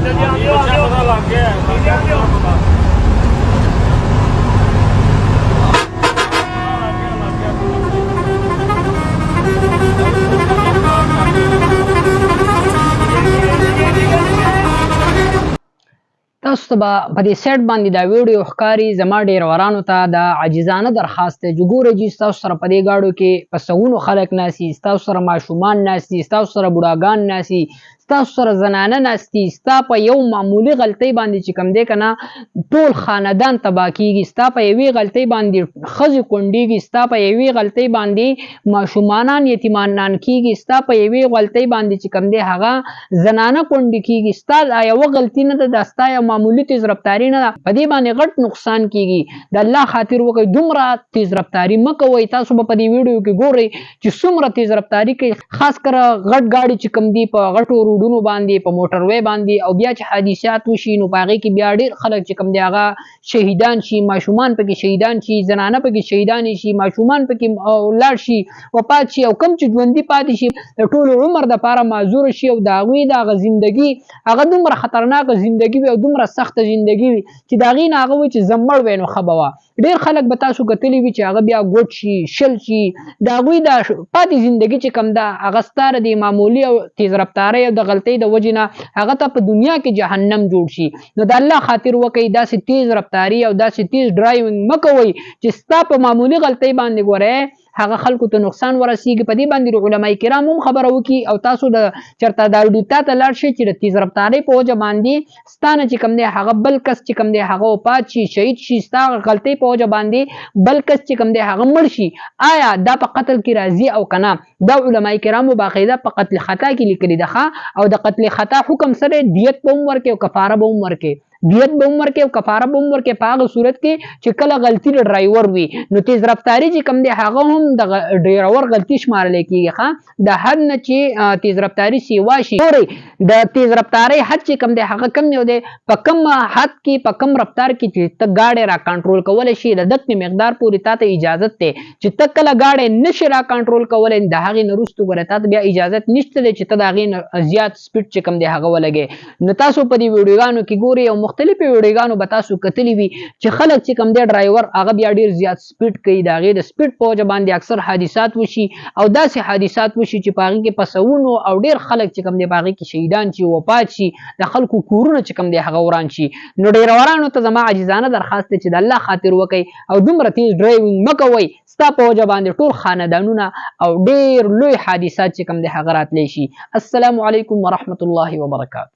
تاسو ته به په دې سیټ باندې دا ویډیو ښکاري. زما ډیرورانو ته دا عاجزانه درخواست دی چې ګوره جي ستاسو سره په دې ګاډو کې په سوونو خلک ناستي، ستاسو سره ماشومان ناستي، ستاسو سره بوډاګان ناستي، ستاسو سره زنانه ناستي، ستا په یو معمولي غلطۍ باندې چې کوم دی که نه ټول خاندان تباه کېږي، ستا په یوې غلطۍ باندې ښځې کونډېږي، ستا په یوې غلطۍ باندې ماشومانان یتیمانان کېږي، ستا په یوې غلطۍ باندې چې کوم دی هغه زنانه کونډې کېږي. ستا دا یوه غلطي نه ده، دا ستا یو معمولي تیز رفتاري نه ده، په دې باندې غټ نقصان کېږي. د الله خاطر وکړئ، دومره تیز رفتاري مه کوئ. تاسو به په دې ویډیو کې ګورئ چې څومره تیز رفتاري کوي، خاص کر غټ ګاډي چې کوم دي په غټو روډونو باندې، په موټروي باندې، او بیا چې حادثات وشي نو په هغې کې بیا ډېر خلک چې کوم دی هغه شهیدان شي، ماشومان پکې شهیدان شي، زنانه پکې شهیدانې شي، ماشومان پکې ولاړ شي، وفات شي، او کوم چې ژوندي پاتې شي د ټول عمر دپاره معذور شي، او د هغوی د هغه زندګي هغه دومره خطرناکه زندګي وي او دومره سخته زندګي وي چې د هغې نه هغه وایي چې زه مړ وی نو ښه به وه. ډېر خلک به تاسو کتلي وي چې هغه بیا ګوټ شي، شل شي، د هغوی د پاتې زندګي چې کوم ده هغه ستا د معمولي او تیز رفتارۍ او د غلطۍ د وجې نه هغه ته په دنیا کې جهنم جوړ شي. نو د الله خاطر وکئ، داسې تیز رفتاري او داسې تیز ډرایوینګ مه کوئ چې ستا په معمولي غلطۍ باندې ګورئ هغه خلکو ته نقصان ورسیږي. په دې باندې علماء کرام هم خبره وکړي او تاسو د چېرته دا ویډیو تا ته لاړ شئ چې د تیز رفتارۍ په وجه باندې ستا نه چې کوم دی هغه بل کس چې کوم دی هغه وفات شي، شهید شي، ستا غلطۍ په وجه باندې بل کس چې کوم دی هغه مړ شي، آیا دا په قتل کې راځي او که نه؟ دا علماء کرامو باقاعده په قتل خطا کې لیکلي ده، او د قتل خطا حکم سره دیت به هم ورکړي او کفاره به هم ورکړي. دیت به هم ورکړي او کفاره به هم ورکړي په هغه صورت کې چې کله غلطي د ډرایور وي. نو تیز رفتاري چې کوم دی هغه هم د ډرایور غلطي شمارلی کېږي. د حد نه چې تیز رفتاري سیوا شي، ګورئ د تیز رفتارۍ حد چې کوم دی هغه کم یو دی، په کم حد کې په کم رفتار کې چې ته ګاډی را کنټرول کولی شي، د دقې مقدار پورې تا ته اجازت دی چې ته کله ګاډی نشي را کنټرول کولی، د هغې نه وروسته ګوره تا ته بیا اجازت نشته دی چې ته د هغې نه زیات سپیډ چې کوم دی هغه ولګې. نو تاسو په دې ویډیوګانو کې ګورئ او مختلفې ویډیوګانو به تاسو کتلي وي چې خلک چې کوم دی ډرایور هغه بیا ډېر زیات سپیډ کوي، د هغې د سپیډ په وجه باندې اکثر حادثات وشي او داسې حادثات وشي چې په هغې کې په سوونو او ډېر خلک چې کوم دی په هغې کې شهیدان شي، وفات شي، د خلکو کورونه چې کوم دی هغه وران شي. نو ډریورانو ته زما عاجزانه درخواست دی چې د الله خاطر وکئ او دومره تیز ډرایوینګ مه کوئ، ستا په وجه باندې ټول خاندانونه او ډېر لوی حادثات چې کوم دی هغه راتلی شي. السلام علیکم ورحمة الله وبرکاته.